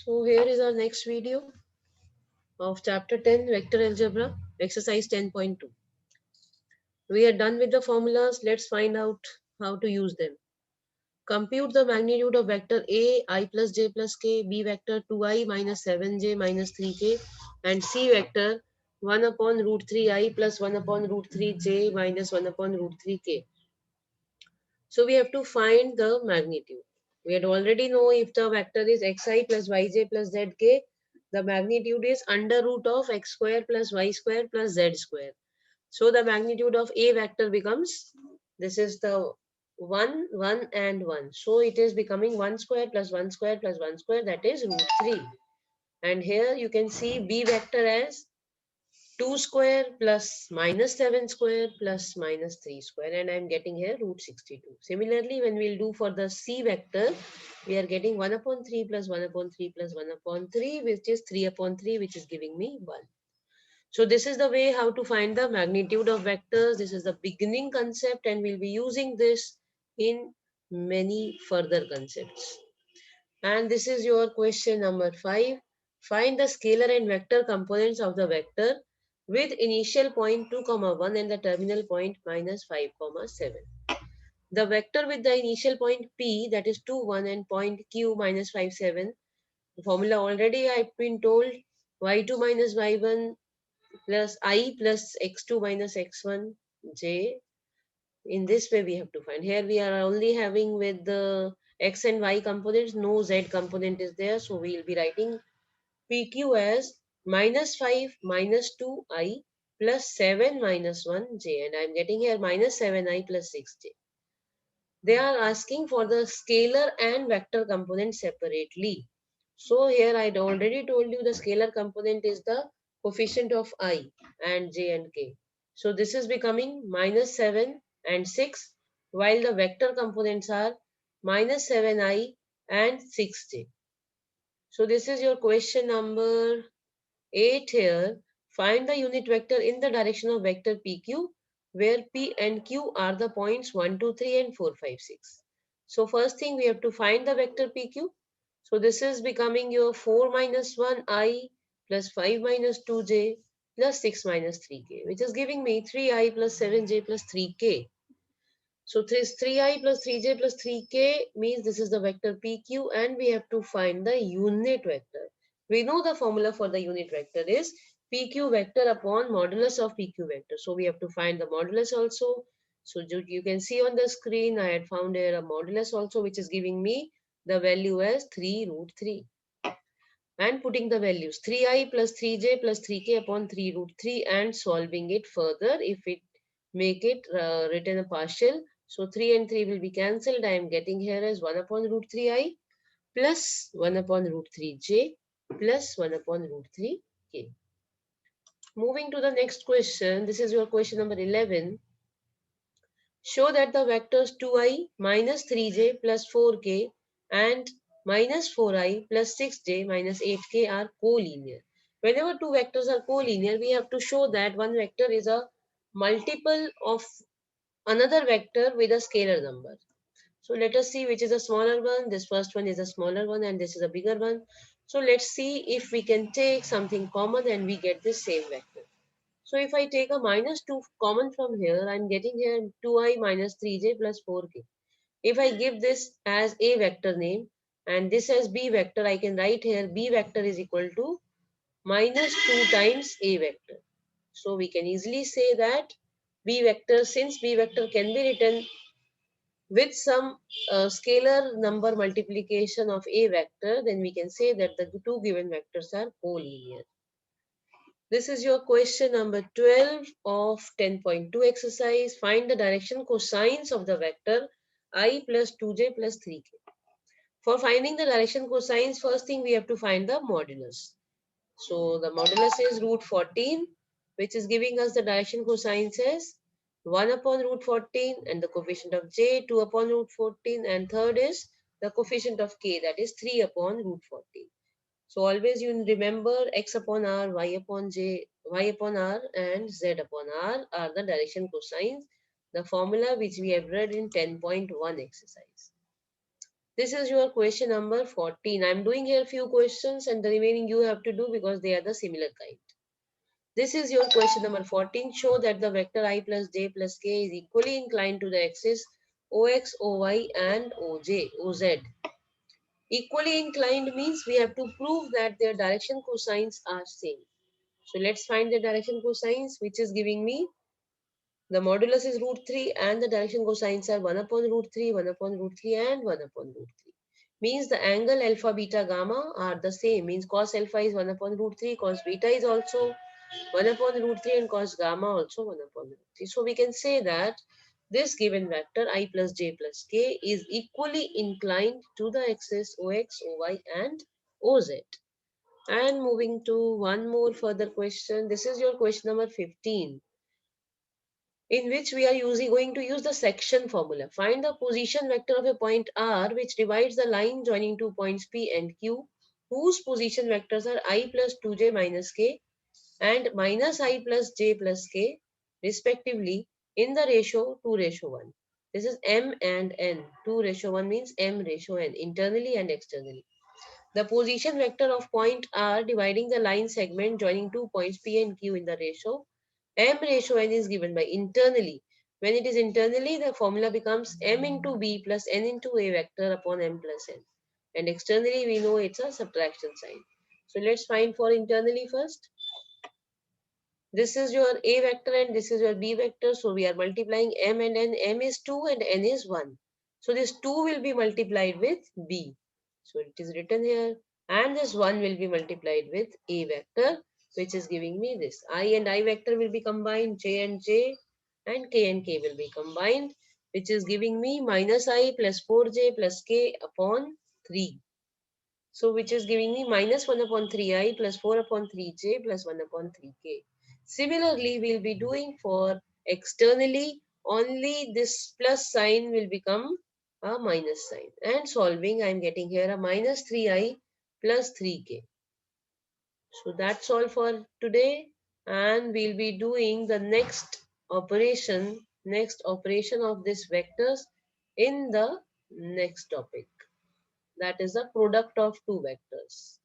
So here is our next video of chapter 10 vector algebra exercise 10.2. We are done with the formulas. Let's find out how to use them. Compute the magnitude of vector A I plus j plus k, B vector 2i minus 7j minus 3k, and C vector 1 upon root 3i plus 1 upon root 3j minus 1 upon root 3k. So we have to find the magnitude. We had already know if the vector is xi plus yj plus zk, the magnitude is under root of x square plus y square plus z square. So the magnitude of A vector becomes, this is the 1, 1 and 1. So it is becoming 1 square plus 1 square plus 1 square, that is root 3. And here you can see B vector as 2 square plus minus 7 square plus minus 3 square, and I am getting here root 62. Similarly, when we'll do for the C vector, we are getting 1 upon 3 plus 1 upon 3 plus 1 upon 3, which is 3 upon 3, which is giving me 1. So this is the way how to find the magnitude of vectors. This is the beginning concept, and we'll be using this in many further concepts. And this is your question number 5. Find the scalar and vector components of the vector with initial point 2, 1 and the terminal point minus 5, 7. The vector with the initial point P, that is 2, 1 and point Q minus 5, 7. The formula already I've been told, y2 minus y1 plus I plus x2 minus x1 j. In this way we have to find. Here we are only having with the x and y components, no z component is there, so we will be writing pq as minus 5 minus 2i plus 7 minus 1j, and I am getting here minus 7i plus 6j. They are asking for the scalar and vector component separately. So here I had already told you the scalar component is the coefficient of I and j and k. So this is becoming minus 7 and 6, while the vector components are minus 7i and 6j. So this is your question number 8 here. Find the unit vector in the direction of vector PQ, where P and Q are the points 1, 2, 3 and 4, 5, 6. So first thing we have to find the vector PQ. So this is becoming your 4 minus 1i plus 5 minus 2j plus 6 minus 3k, which is giving me 3i plus 7j plus 3k. So this 3i plus 3j plus 3k means this is the vector PQ, and we have to find the unit vector. We know the formula for the unit vector is PQ vector upon modulus of PQ vector. So we have to find the modulus also. So you can see on the screen I had found here a modulus also, which is giving me the value as 3 root 3. And putting the values 3i plus 3j plus 3k upon 3 root 3 and solving it further, if it make it written a partial. So 3 and 3 will be cancelled. I am getting here as 1 upon root 3i plus 1 upon root 3j plus 1 upon root 3k. Moving to the next question. This is your question number 11. Show that the vectors 2i minus 3j plus 4k and minus 4i plus 6j minus 8k are collinear. Whenever two vectors are collinear, we have to show that one vector is a multiple of another vector with a scalar number. So let us see which is a smaller one. This first one is a smaller one and this is a bigger one. So let's see if we can take something common and we get the same vector. So if I take a minus 2 common from here, I'm getting here 2i minus 3j plus 4k. If I give this as a vector name and this as b vector, I can write here b vector is equal to minus 2 times a vector. So we can easily say that b vector, since b vector can be written with some scalar number multiplication of a vector, then we can say that the two given vectors are collinear. This is your question number 12 of 10.2 exercise. Find the direction cosines of the vector I plus 2j plus 3k. For finding the direction cosines, first thing we have to find the modulus. So the modulus is root 14, which is giving us the direction cosines as 1 upon root 14 and the coefficient of j 2 upon root 14, and third is the coefficient of k, that is 3 upon root 14. So always you remember x upon r, y upon j, y upon r and z upon r are the direction cosines, the formula which we have read in 10.1 exercise. This is your question number 14. I'm doing here few questions and the remaining you have to do because they are the similar kind. This is your question number 14. Show that the vector I plus j plus k is equally inclined to the axis OX, OY and OZ. Equally inclined means we have to prove that their direction cosines are same. So let's find the direction cosines, which is giving me the modulus is root 3 and the direction cosines are 1 upon root 3, 1 upon root 3 and 1 upon root 3. Means the angle alpha, beta, gamma are the same. Means cos alpha is 1 upon root 3, cos beta is also 1 upon root 3 and cos gamma also 1 upon root 3. So we can say that this given vector I plus j plus k is equally inclined to the axis OX, OY and OZ. And moving to one more further question. This is your question number 15, in which we are going to use the section formula. Find the position vector of a point R which divides the line joining two points P and Q, whose position vectors are I plus 2j minus k and minus I plus j plus k respectively in the ratio 2:1. This is m and n. 2:1 means m ratio n, internally and externally. The position vector of point R dividing the line segment joining two points P and Q in the ratio m ratio n is given by internally. When it is internally, the formula becomes m into b plus n into a vector upon m plus n. And externally, we know it's a subtraction sign. So let's find for internally first. This is your a vector and this is your b vector. So we are multiplying m and n. M is 2 and n is 1. So this 2 will be multiplied with b. So it is written here. And this 1 will be multiplied with a vector, which is giving me this. I and I vector will be combined. J and k will be combined, which is giving me minus I plus 4j plus k upon 3. So which is giving me minus 1 upon 3i plus 4 upon 3j plus 1 upon 3k. Similarly, we'll be doing for externally, only this plus sign will become a minus sign. And solving, I'm getting here a minus 3i plus 3k. So that's all for today. And we'll be doing the next operation of this vectors in the next topic. That is the product of two vectors.